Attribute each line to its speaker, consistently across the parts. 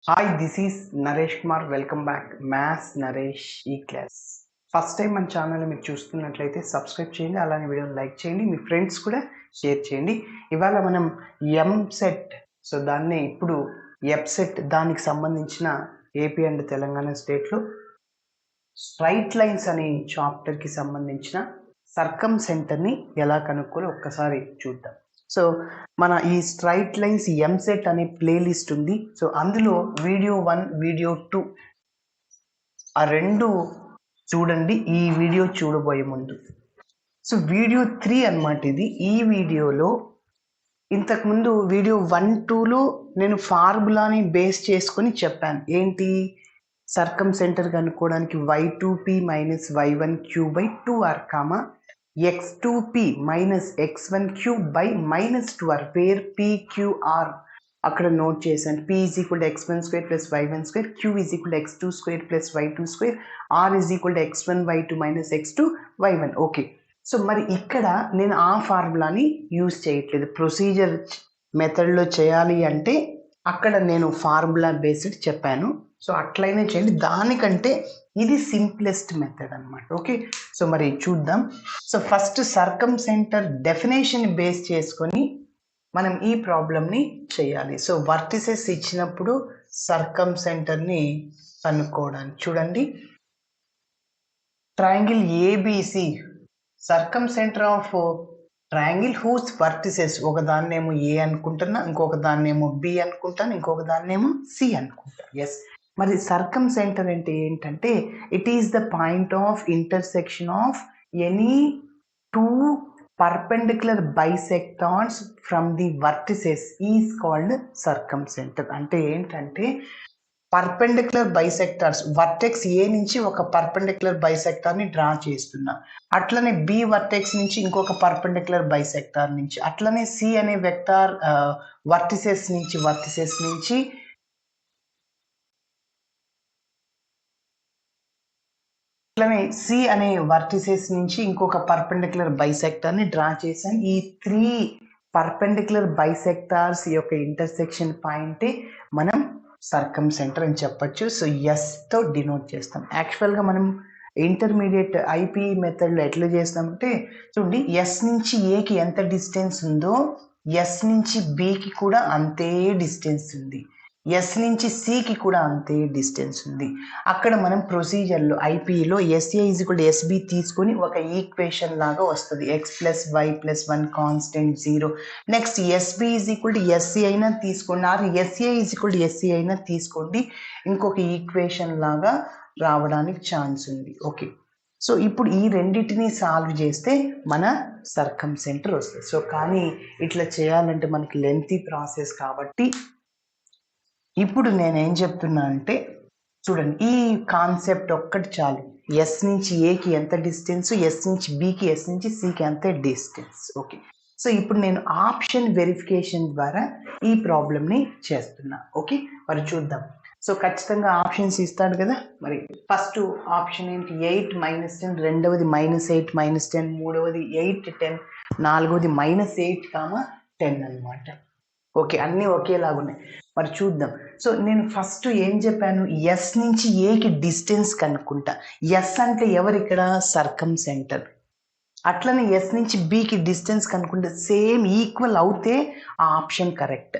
Speaker 1: Hi, this is Naresh Kumar. Welcome back maths Naresh ఈ class. First time మన ఛానల్ని మీరు చూస్తున్నట్లయితే సబ్స్క్రైబ్ చేయండి, అలానే వీడియోని లైక్ చేయండి, మీ ఫ్రెండ్స్ కూడా షేర్ చేయండి. ఇవాళ మనం ఎంసెట్, సో దాన్ని ఇప్పుడు ఎఫ్సెట్, దానికి సంబంధించిన ఏపీ అండ్ తెలంగాణ స్టేట్లో స్ట్రైట్ లైన్స్ అనే చాప్టర్కి సంబంధించిన సర్కమ్ సెంటర్ని ఎలా కనుక్కోలో ఒక్కసారి చూద్దాం. సో మన ఈ స్ట్రైట్ లైన్స్ ఎంసెట్ అనే ప్లేలిస్ట్ ఉంది. సో అందులో వీడియో 1, వీడియో 2 ఆ రెండు చూడండి ఈ వీడియో చూడబోయే ముందు. సో వీడియో 3 అన్నమాట ఇది. ఈ వీడియోలో ఇంతకుముందు వీడియో 1, 2లో నేను ఫార్ములాని బేస్ చేసుకొని చెప్పాను. ఏంటి? సర్కమ్ సెంటర్ కనుక్కోవడానికి y2p minus y1 cube by 2r comma x2p minus x1 cube by minus 2r, where pqr అక్కడ నోట్ చేశాను. p is equal to x1 square plus y1 square, q is equal to x2 square plus y2 square, r is equal to x1 y2 minus x2 y1. Okay, so మరి ఇక్కడ నేను ఆ ఫార్ములాని use చేయట్లేదు. Procedure మెథడ్లో చేయాలి అంటే అక్కడ నేను ఫార్ములా బేస్డ్ చెప్పాను. సో అట్లయినా చేయండి, దానికంటే ఇది సింప్లెస్ట్ మెథడ్ అనమాట. ఓకే, సో మరి చూద్దాం. So first circumcentre definition base చేసుకొని మనం ఈ ప్రాబ్లమ్ని చేయాలి. సో వర్టిసెస్ ఇచ్చినప్పుడు సర్కమ్ సెంటర్ని కనుక్కోవడానికి చూడండి. Triangle ABC, circumcentre of triangle whose vertices, ఒక దాన్నేమో ఏ అనుకుంటున్నా, ఇంకొక దాన్నేమో బి అనుకుంటాను, ఇంకొక దాన్నేమో సి అనుకుంటాను. ఎస్, మరి సర్కమ్ సెంటర్ అంటే ఏంటంటే it is the point of intersection of any two perpendicular bisectors from the vertices is called circumcentre. అంటే ఏంటంటే పర్పెండిక్యులర్ బైసెక్టార్స్, వర్టెక్స్ ఏ నుంచి ఒక పర్పెండిక్యులర్ బైసెక్టార్ని డ్రా చేస్తున్నా, అట్లనే బి వర్టెక్స్ నుంచి ఇంకొక పర్పెండిక్యులర్ బైసెక్టార్ నుంచి, అట్లనే సి అనే వెక్టార్ వర్టిసెస్ నుంచి అట్లనే సి అనే వర్టిసెస్ నుంచి ఇంకొక పర్పెండిక్యులర్ బైసెక్టార్ని డ్రా చేశాను. ఈ 3 పర్పెండిక్యులర్ బైసెక్టార్స్ యొక్క ఇంటర్సెక్షన్ పాయింటే మనం సర్కమ్ సెంటర్ అని చెప్పొచ్చు. సో ఎస్తో డినోట్ చేస్తాం. యాక్చువల్గా మనం ఇంటర్మీడియట్ ఐపీ మెథడ్లో ఎట్లా చేస్తామంటే చూడండి, ఎస్ నుంచి ఏకి ఎంత డిస్టెన్స్ ఉందో ఎస్ నుంచి బికి కూడా అంతే డిస్టెన్స్ ఉంది, ఎస్ నుంచి సికి కూడా అంతే డిస్టెన్స్ ఉంది. అక్కడ మనం ప్రొసీజర్లో ఐపీలో SA is equal to SB తీసుకొని ఒక ఈక్వేషన్ లాగా వస్తుంది. X plus y plus 1 constant 0. Next SB is equal to SC అయినా తీసుకోండి, or SA is equal to SC అయినా తీసుకోండి, ఇంకొక ఈక్వేషన్ లాగా రావడానికి ఛాన్స్ ఉంది. ఓకే, సో ఇప్పుడు ఈ రెండింటిని సాల్వ్ చేస్తే మన సర్కమ్ సెంటర్ వస్తుంది. సో కానీ ఇట్లా చేయాలంటే మనకి లెంతీ ప్రాసెస్ కాబట్టి ఇప్పుడు నేనేం చెప్తున్నా అంటే చూడండి, ఈ కాన్సెప్ట్ ఒక్కటి చాలు. ఎస్ నుంచి ఏకి ఎంత డిస్టెన్స్, ఎస్ నుంచి బికి, ఎస్ నుంచి సికి ఎంత డిస్టెన్స్. ఓకే, సో ఇప్పుడు నేను ఆప్షన్ వెరిఫికేషన్ ద్వారా ఈ ప్రాబ్లమ్ని చేస్తున్నా. ఓకే, మరి చూద్దాం. సో ఖచ్చితంగా ఆప్షన్స్ ఇస్తాడు కదా. మరి ఫస్ట్ ఆప్షన్ ఏంటి? 8 మైనస్ 10, రెండవది -8 మైనస్ 10, మూడవది 8 10, నాలుగవది -8 10 అనమాట. ఓకే, అన్నీ ఒకేలాగున్నాయి. మరి చూద్దాం. సో నేను ఫస్ట్ ఏం చెప్పాను? ఎస్ నుంచి ఏకి డిస్టెన్స్ కనుక్కుంటా. ఎస్ అంటే ఎవరు ఇక్కడ? సర్కమ్ సెంటర్. అట్లనే ఎస్ నుంచి బికి డిస్టెన్స్ కనుక్కుంటే సేమ్ ఈక్వల్ అవుతే ఆ ఆప్షన్ కరెక్ట్.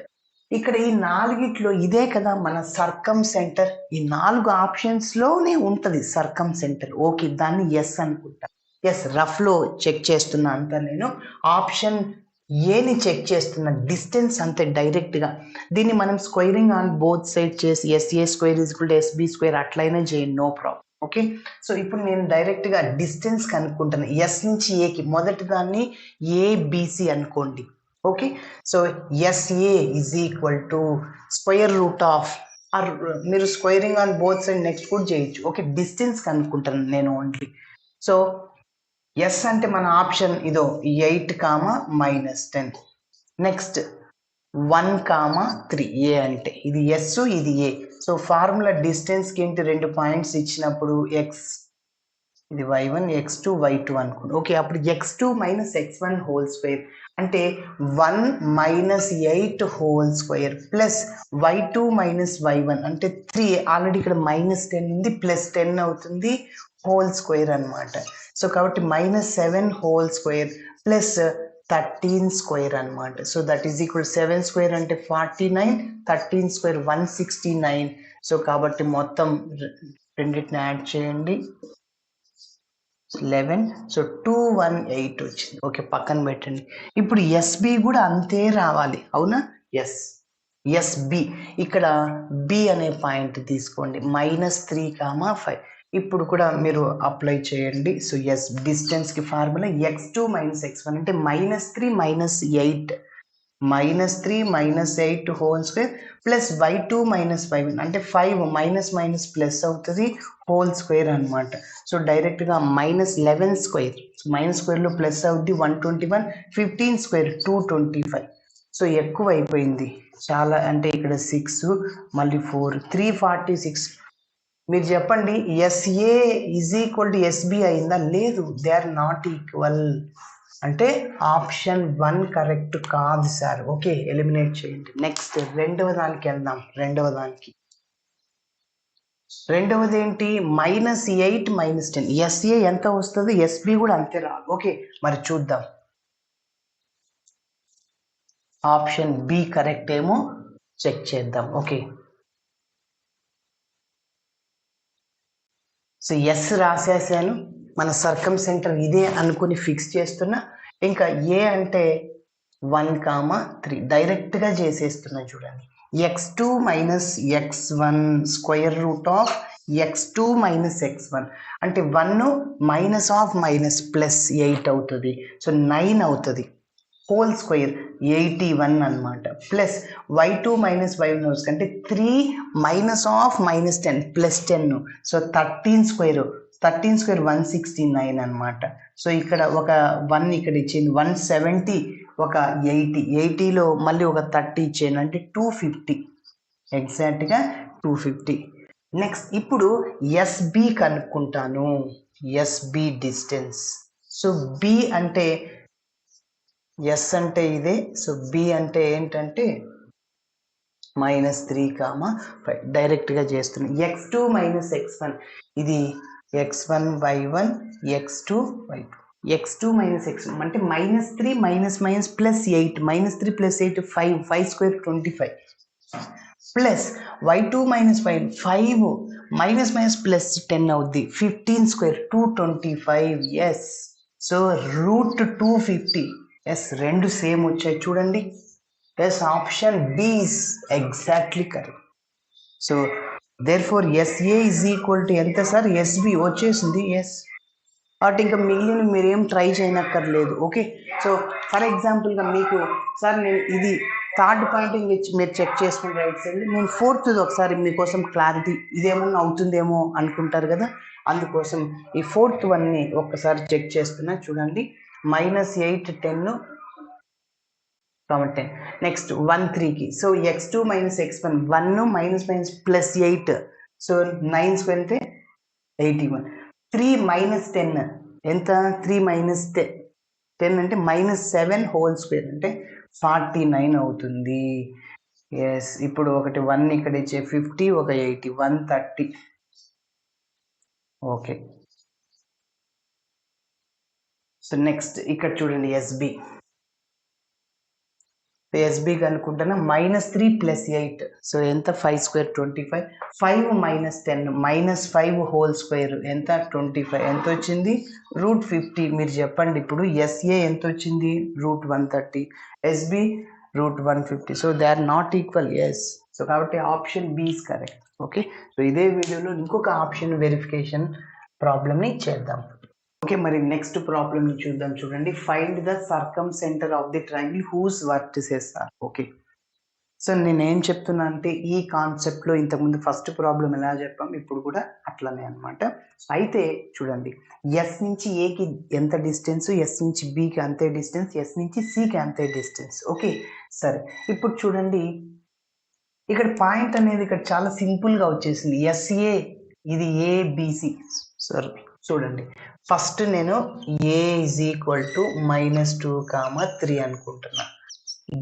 Speaker 1: ఇక్కడ ఈ నాలుగిట్లో ఇదే కదా మన సర్కమ్ సెంటర్. ఈ 4 ఆప్షన్స్లోనే ఉంటుంది సర్కమ్ సెంటర్. ఓకే, దాన్ని ఎస్ అనుకుంటా. ఎస్, రఫ్లో చెక్ చేస్తున్నా అంతా నేను. ఆప్షన్ ఏని చెక్ చేస్తున్న డిస్టెన్స్ అంతే డైరెక్ట్గా. దీన్ని మనం స్క్వేరింగ్ ఆన్ బోత్ సైడ్ చేసి SA square is equal to SB square అట్లయినా చేయండి, నో ప్రాబ్లం. ఓకే, సో ఇప్పుడు నేను డైరెక్ట్గా డిస్టెన్స్ కనుక్కుంటాను. ఎస్ నుంచి ఏకి మొదటి దాన్ని ఏబిసి అనుకోండి. Okay, so SA is equal to square root of, or మీరు squaring on both side next కూడా చేయొచ్చు. ఓకే, డిస్టెన్స్ కనుక్కుంటాను నేను ఓన్లీ. సో ఎస్ అంటే మన ఆప్షన్ ఇదో 8 -10. నెక్స్ట్ 1 3, ఏ అంటే ఇది ఎస్, ఇది ఏ. సో ఫార్ములా డిస్టెన్స్కి ఏంటి? 2 పాయింట్స్ ఇచ్చినప్పుడు ఎక్స్ ఇది y1 x2 y2 అనుకోండి. ఓకే, అప్పుడు x2 minus x1 whole square అంటే 1 minus 8 whole square plus y2 minus y1 అంటే 3, ఆల్రెడీ ఇక్కడ మైనస్ 10 ఉంది, ప్లస్ 10 అవుతుంది హోల్ స్క్వేర్ అనమాట. సో కాబట్టి minus 7 whole square plus 13 square అనమాట. So that is equal 7 square అంటే 49, 13 స్క్వేర్ 169. సో కాబట్టి మొత్తం రెండింటిని యాడ్ చేయండి 11. సో 218 వచ్చింది. ఓకే, పక్కన పెట్టండి. ఇప్పుడు ఎస్బి కూడా అంతే రావాలి, అవునా? ఎస్బి ఇక్కడ బి అనే పాయింట్ తీసుకోండి, -3, 5. ఇప్పుడు కూడా మీరు అప్లై చేయండి. సో ఎస్ డిస్టెన్స్కి ఫార్ములా x2 మైనస్ x1 అంటే -3 -8 -3 - 8 whole square plus y2 minus y1 అంటే 5 మైనస్ మైనస్ ప్లస్ అవుతుంది హోల్ స్క్వేర్ అనమాట. సో డైరెక్ట్గా -11 స్క్వేర్, మైనస్ స్క్వేర్లో ప్లస్ అవుద్ది 121, 15 స్క్వేర్ 225. సో ఎక్కువ అయిపోయింది చాలా, అంటే ఇక్కడ 6 మళ్ళీ 4 346. మీరు చెప్పండి SA is equal to SB అయిందా? లేదు, దే ఆర్ నాట్ ఈక్వల్. అంటే ఆప్షన్ 1 కరెక్ట్ కాదు సార్. ఓకే, ఎలిమినేట్ చేయండి. నెక్స్ట్ రెండవ దానికి వెళ్దాం. రెండవది ఏంటి? -8 -10. ఎస్ఏ ఎంత వస్తుంది, ఎస్బి కూడా అంతే రాదు. ఓకే, మరి చూద్దాం. ఆప్షన్ బి కరెక్ట్ ఏమో చెక్ చేద్దాం. ఓకే, సో ఎస్ రాసేసాను, మన సర్కమ్ సెంటర్ ఇదే అనుకుని ఫిక్స్ చేస్తున్నా. ఇంకా ఏ అంటే 1, 3 డైరెక్ట్గా చేసేస్తున్నా. చూడండి, x2 minus x1 square root of x2 minus x1 అంటే 1 మైనస్ ఆఫ్ మైనస్ ప్లస్ 8 అవుతుంది. సో 9 అవుతుంది హోల్ స్క్వేర్ 81 అనమాట. ప్లస్ y2 మైనస్ y1 అంటే 3 minus of -10 plus 10. So 13 square 169 అనమాట. సో ఇక్కడ ఒక 1 ఇక్కడ ఇచ్చింది 170, ఒక 80లో మళ్ళీ ఒక 30 ఇచ్చాను అంటే 250, ఎగ్జాక్ట్గా 250. నెక్స్ట్ ఇప్పుడు ఎస్బి కనుక్కుంటాను. SB distance. సో బి అంటే ఎస్ అంటే ఇదే. సో బి అంటే ఏంటంటే -3, 5 డైరెక్ట్గా చేస్తున్నాం. x2 మైనస్ x1 ఇది x1 y1 x2 y2. x2 minus x1 అంటే -3 minus plus 8, -3 plus 8 5 square 25 plus y2 minus y1 5 minus plus 10 అవుద్ది 15 square 225. Yes, so root 250. Yes, రెండు సేమ్ వచ్చాయి చూడండి. Yes, option B is exactly correct. So therefore SA is equal to ఎంత sir? SB వచ్చేసింది. Yes, కాబట్టి ఇంకా మిగిలిన మీరేం ట్రై చేయనక్కర్లేదు. ఓకే, సో ఫర్ ఎగ్జాంపుల్గా మీకు సార్ నేను ఇది థర్డ్ పాయింట్ మీరు చెక్ చేసుకుని రైట్ సైడ్, నేను ఫోర్త్ ఒకసారి మీకోసం క్లారిటీ ఇదేమన్నా అవుతుందేమో అనుకుంటారు కదా, అందుకోసం ఈ ఫోర్త్ వన్ని ఒక్కసారి చెక్ చేస్తున్నా. చూడండి, -8 10 10. నెక్స్ట్ 1 3కి. So x2 minus x1 1 minus plus 8. So 9 square అంటే 81. 3 మైనస్ 10 ఎంత? 3 మైనస్ 10 అంటే -7 హోల్ స్క్వేర్ అంటే 49 అవుతుంది. ఎస్, ఇప్పుడు ఒకటి 1 ఇక్కడ ఇచ్చే 50, ఒక 80 130. ఓకే, సో నెక్స్ట్ ఇక్కడ చూడండి ఎస్బి అనుకుంటున్నా -3 ప్లస్ 8. సో ఎంత? 5 స్క్వేర్ 25. 5 మైనస్ 10 -5 హోల్ స్క్వేర్ ఎంత? 25. ఎంత వచ్చింది? రూట్ 50. మీరు చెప్పండి ఇప్పుడు ఎస్ఏ ఎంత వచ్చింది? Root 130. SB root 150. So they are not equal. Yes, so కాబట్టి option B is correct. Okay, so ఇదే వీడియోలో ఇంకొక ఆప్షన్ వెరిఫికేషన్ ప్రాబ్లమ్ని చేద్దాం. ఓకే, మరి నెక్స్ట్ ప్రాబ్లమ్ ని చూద్దాం. చూడండి, find the circumcentre of the triangle whose vertices are. Okay, so నేను ఏం చెప్తున్నా అంటే ఈ కాన్సెప్ట్లో ఇంతకుముందు ఫస్ట్ ప్రాబ్లం ఎలా చెప్పాం, ఇప్పుడు కూడా అట్లనే అనమాట. అయితే చూడండి, ఎస్ నుంచి ఏకి ఎంత డిస్టెన్స్, ఎస్ నుంచి బికి అంతే డిస్టెన్స్, ఎస్ నుంచి సికి అంతే డిస్టెన్స్. ఓకే, సరే ఇప్పుడు చూడండి, ఇక్కడ పాయింట్ అనేది ఇక్కడ చాలా సింపుల్గా వచ్చేసింది. ఎస్ఏ ఇది ఏబిసి, సారీ చూడండి, ఫస్ట్ నేను a ఈజ్ ఈక్వల్ టు -2, 3 అనుకుంటున్నా.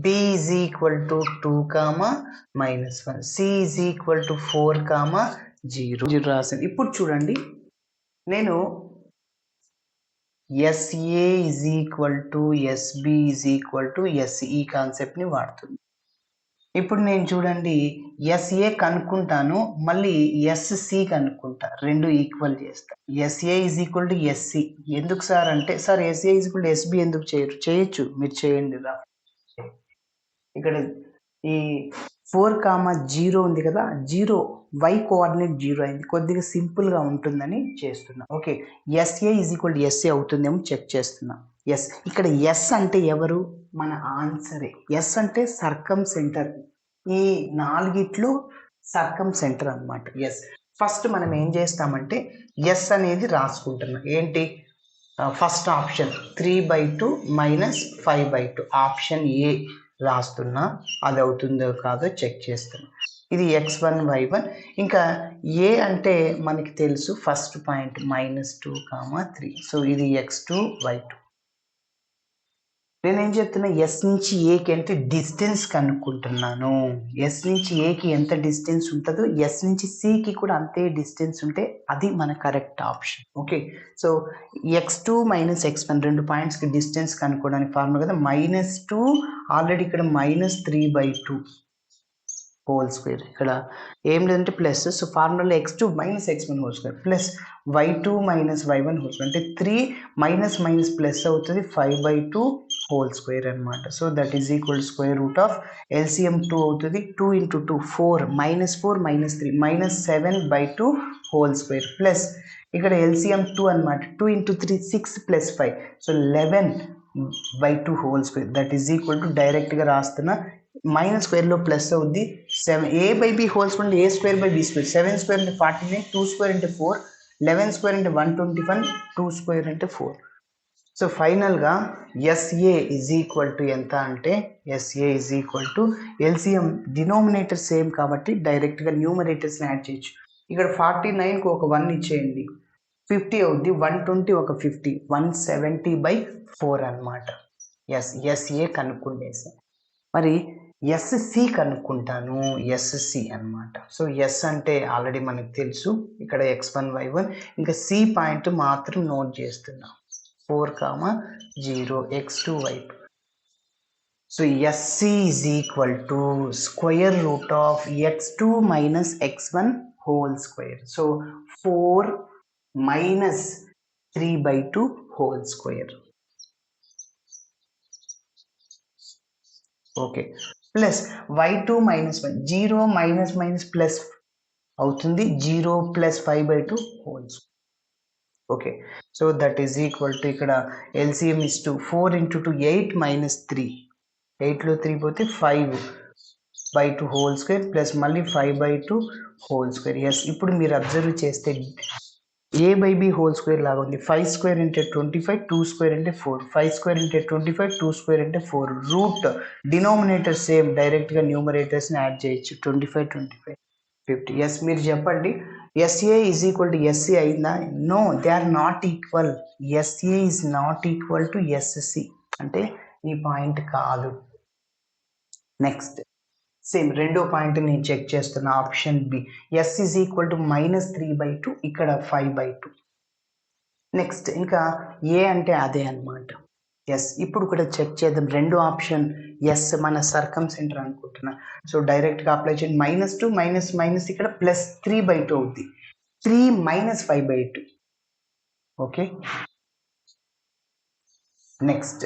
Speaker 1: b is equal to 2, -1. c is equal to 4, 0 రాసాను. ఇప్పుడు చూడండి, నేను SA is equal to SB is equal to SE ఈ కాన్సెప్ట్ని వాడుతుంది. ఇప్పుడు నేను చూడండి SA కనుక్కుంటాను, మళ్ళీ SC కనుక్కుంటా, రెండు ఈక్వల్ చేస్తా. SA is equal to SC ఎందుకు సార్ అంటే, sir SA is equal to SB ఎందుకు చేయొచ్చు, మీరు చేయండి రా. ఇక్కడ ఈ 4, 0 ఉంది కదా, 0 y కోఆర్డినేట్ 0 అయింది, కొద్దిగా సింపుల్గా ఉంటుందని చేస్తున్నా. Okay, SA is equal to SC అవుతుందేమో చెక్ చేస్తున్నా. ఎస్, ఇక్కడ ఎస్ అంటే ఎవరు, మన ఆన్సరే. ఎస్ అంటే సర్కమ్ సెంటర్, ఈ నాలుగిట్లో సర్కమ్ సెంటర్ అనమాట. ఎస్, ఫస్ట్ మనం ఏం చేస్తామంటే ఎస్ అనేది రాసుకుంటున్నాం. ఏంటి, ఫస్ట్ ఆప్షన్ 3/2 - 5/2 ఆప్షన్ ఏ రాస్తున్నా, అది అవుతుందో కాదో చెక్ చేస్తున్నా. ఇది x1 y1. ఇంకా ఏ అంటే మనకి తెలుసు, ఫస్ట్ పాయింట్ -2, 3. సో ఇది x2 y2. నేనేం చెప్తున్నా, ఎస్ నుంచి ఏకి అంటే డిస్టెన్స్ కనుక్కుంటున్నాను. ఎస్ నుంచి ఏకి ఎంత డిస్టెన్స్ ఉంటుందో ఎస్ నుంచి సికి కూడా అంతే డిస్టెన్స్ ఉంటే అది మన correct option. Okay, so x2 - x1 రెండు పాయింట్స్కి డిస్టెన్స్ కనుక్కోవడానికి ఫార్ములా కదా, -2 ఆల్రెడీ ఇక్కడ -3/2 హోల్ స్క్వేర్, ఇక్కడ ఏం లేదంటే ప్లస్, సో ఫార్ములాలో x2 - x1 whole square plus y2 - y1 whole square, అంటే 3 మైనస్ ప్లస్ అవుతుంది 5/2 హోల్ స్క్వేర్ అనమాట. So that is equal square root of LCM 2 అవుతుంది, 2 × 2 4, -4 - 3 -7/2 హోల్ స్క్వేర్ ప్లస్ ఇక్కడ LCM 2 అనమాట, 2 × 3 6 + 5, so 11/2 whole square. That is equal to డైరెక్ట్గా రాస్తున్నా, minus స్క్వేర్లో plus అవుద్ది 7, a/b హోల్ స్క్వేర్ అంటే a² / b², 7² అంటే 49, 2² అంటే 4, 11² అంటే 121, 2² అంటే 4. సో ఫైనల్గా SA ఈజ్ ఈక్వల్ టు ఎంత అంటే, SA is equal to LCM denominator same కాబట్టి డైరెక్ట్గా న్యూమరేటర్స్ని యాడ్ చేయొచ్చు. ఇక్కడ 49కు ఒక 1 ఇచ్చేయండి, 50 అవుద్ది, 120 ఒక 50, 170/4 అనమాట. SA కనుక్కుండేసాం. మరి SC కనుక్కుంటాను, SC అనమాట. సో ఎస్ అంటే ఆల్రెడీ మనకు తెలుసు, ఇక్కడ x1 y1. ఇంకా C పాయింట్ మాత్రం నోట్ చేస్తున్నాం, 4, 0 x2 y2. So SC is equal to square root of x2 - x1 whole square. So 4 - 3/2 whole square. Okay, plus y2 - 1, 0 minus plus అవుతుంది, 0 + 5/2 whole square. Okay, so that is equal to ఇక్కడ LCM is to 4 × 2 8 - 3, 8లో 3 పోతే 5/2 whole square plus మళ్ళీ 5/2 whole square. Yes, ఇప్పుడు మీరు observe చేస్తే a/b whole square లాగా ఉంది, 5² అంటే 25, 2² అంటే 4, 5² అంటే 25, 2² అంటే 4. రూట్ డినోమినేటర్ సేమ్, డైరెక్ట్గా న్యూమరేటర్స్ని యాడ్ చేయొచ్చు, 25, 25, 50. ఎస్, మీరు చెప్పండి, SA is equal to SC అయిందా? No, they are not equal. SA is not equal to SC, అంటే ఈ పాయింట్ కాదు. నెక్స్ట్ సేమ్ రెండో పాయింట్ నేను చెక్ చేస్తున్నా, option B, S is equal to -3/2, ఇక్కడ 5/2. నెక్స్ట్ ఇంకా ఏ అంటే అదే అనమాట. ఎస్, ఇప్పుడు కూడా చెక్ చేద్దాం, రెండో ఆప్షన్ ఎస్ మన సర్కమ్ సెంటర్ అనుకుంటున్నా. సో డైరెక్ట్గా అప్లై చేయండి, -2 మైనస్ ఇక్కడ +3/2 అవుద్ది, 3 - 5/2. ఓకే, నెక్స్ట్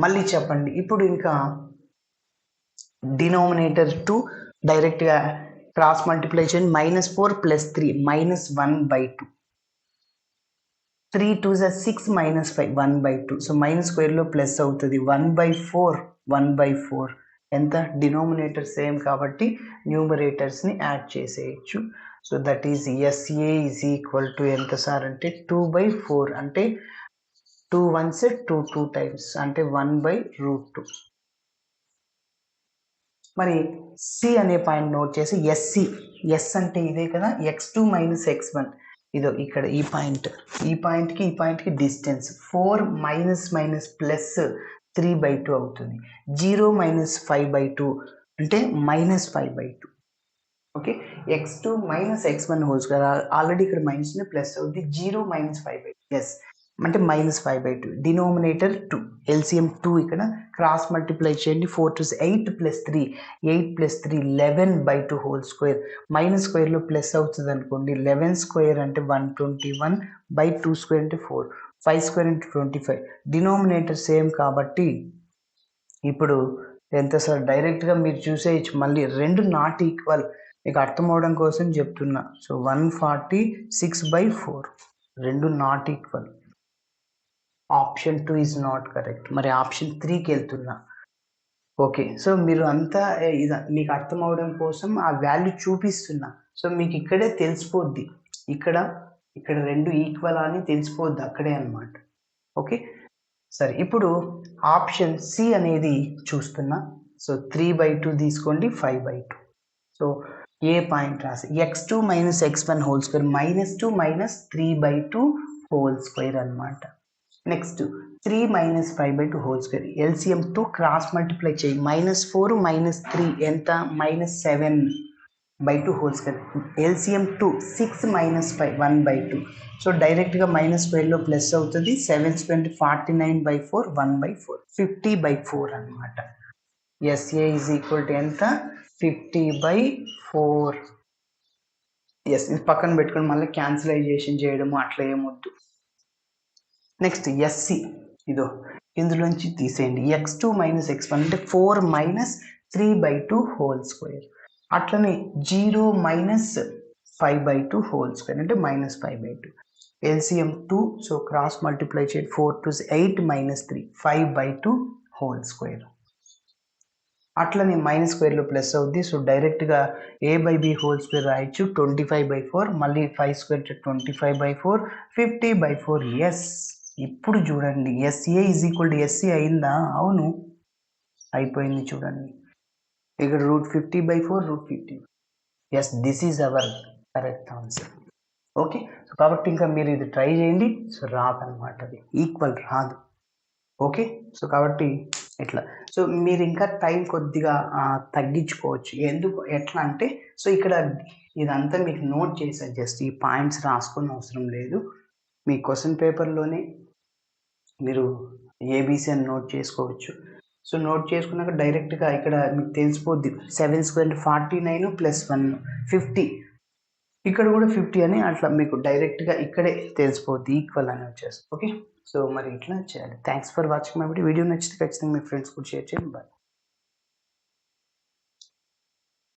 Speaker 1: మళ్ళీ చెప్పండి. ఇప్పుడు ఇంకా డినోమినేటర్ 2 డైరెక్ట్గా క్రాస్ మల్టిప్లై చేయండి, -4 + 3 -1/2, 3 × 2 = 6 - 5 1/2. సో మైనస్ స్క్వేర్లో ప్లస్ అవుతుంది, 1/4 ఎంత, డినోమినేటర్ సేమ్ కాబట్టి న్యూమరేటర్స్ని యాడ్ చేసేయచ్చు. So that is SA is equal to ఎంత సార్ అంటే 2/4, అంటే 2 1s 2 2 టైమ్స్, అంటే 1/√2. మరి C అనే పాయింట్ నోట్ చేసి SC, ఎస్ అంటే ఇదే కదా, x2 - x1. ఇదో ఇక్కడ ఈ పాయింట్కి డిస్టెన్స్ 4 మైనస్ ప్లస్ 3/2 అవుతుంది. 0 మైనస్ 5/2 అంటే -5/2. Okay, x2 minus x1 whole square already ఇక్కడ మైనస్ ప్లస్ అవుతుంది. 0 మైనస్ 5/2 ఎస్ అంటే -5/2. డినోమినేటర్ 2, ఎల్సిఎం 2 ఇక్కడ క్రాస్ మల్టిప్లై చేయండి. 4 to 8 + 3 8 + 3 11/2 హోల్ స్క్వేర్. మైనస్ స్క్వేర్లో ప్లస్ అవుతుంది అనుకోండి. 11 స్క్వేర్ అంటే 121/2 స్క్వేర్ అంటే 4 5 స్క్వేర్ అంటే 25. డినోమినేటర్ సేమ్ కాబట్టి ఇప్పుడు ఎంత సార్ డైరెక్ట్గా మీరు చూసేయచ్చు. మళ్ళీ రెండు నాట్ ఈక్వల్ మీకు అర్థం అవడం కోసం చెప్తున్నా. సో 146/4 రెండు not equal. Option 2 is not correct. మరి ఆప్షన్ 3కి వెళ్తున్నా. ఓకే, సో మీరు అంతా మీకు అర్థం అవడం కోసం ఆ వాల్యూ చూపిస్తున్నా. సో మీకు ఇక్కడే తెలిసిపోద్ది, ఇక్కడ రెండు ఈక్వల్ అని తెలిసిపోద్ది అక్కడే అనమాట. ఓకే సరే, ఇప్పుడు ఆప్షన్ సి అనేది చూస్తున్నా. సో 3/2 తీసుకోండి, 5/2. సో ఏ పాయింట్ రాసి x2 minus x1 whole square -2 minus 3/2 whole square అనమాట. Next 3 minus 5/2 whole square. LCM 2 cross multiply చేయి. -4 మైనస్ 3 ఎంత -7/2 whole square. LCM 2 6 minus 5 1/2. So డైరెక్ట్గా మైనస్ స్క్వేర్లో ప్లస్ అవుతుంది. 7 స్క్వేర్ 49/4 1/4 50/4 అనమాట. ఎస్ఏ ఈజ్ ఈక్వల్ టు ఎంత 50/4. ఎస్ ఇది పక్కన పెట్టుకొని మళ్ళీ క్యాన్సిలైజేషన్ చేయడము అట్లా ఏమొద్దు. నెక్స్ట్ ఎస్సి ఇదో ఇందులోంచి తీసేయండి. x2 మైనస్ x1 అంటే 4 మైనస్ 3/2 హోల్ స్క్వేర్. అట్లనే 0 మైనస్ 5/2 హోల్ స్క్వేర్ అంటే -5/2. ఎల్సిఎం 2 సో క్రాస్ మల్టిప్లై చేయండి. 4 to 8 మైనస్ 3 5/2 హోల్ స్క్వేర్. అట్లనే మైనస్ స్క్వేర్లో ప్లస్ అవుద్ది. సో డైరెక్ట్గా a/b హోల్ స్క్వేర్ రాయొచ్చు. 25/4 మళ్ళీ 5 స్క్వేర్ 25/4 50/4. ఎస్ ఇప్పుడు చూడండి SA is equal to SC అయిందా? అవును అయిపోయింది. చూడండి ఇక్కడ √50/4 √50. Yes this is our correct answer. Okay, so కాబట్టి ఇంకా మీరు ఇది ట్రై చేయండి. సో రాదనమాట, అది ఈక్వల్ రాదు. ఓకే, సో కాబట్టి ఇట్లా సో మీరు ఇంకా టైం కొద్దిగా తగ్గించుకోవచ్చు. ఎందుకు ఎట్లా అంటే సో ఇక్కడ ఇదంతా మీకు నోట్ చేశారు. జస్ట్ ఈ పాయింట్స్ రాసుకుని అవసరం లేదు. మీ క్వశ్చన్ పేపర్లోనే మీరు ఏబీసీ అని నోట్ చేసుకోవచ్చు. సో నోట్ చేసుకున్నాక డైరెక్ట్గా ఇక్కడ మీకు తెలిసిపోద్ది. 7 స్క్వేర్ 49 + 1 50. ఇక్కడ కూడా 50 అని అట్లా మీకు డైరెక్ట్గా ఇక్కడే తెలిసిపోద్ది ఈక్వల్ అని వచ్చేసి. ఓకే, సో మరి ఇట్లా చేయాలి. Thanks for watching my video. నచ్చితే ఖచ్చితంగా మీ ఫ్రెండ్స్ కూడా షేర్ చేయండి. బాయ్.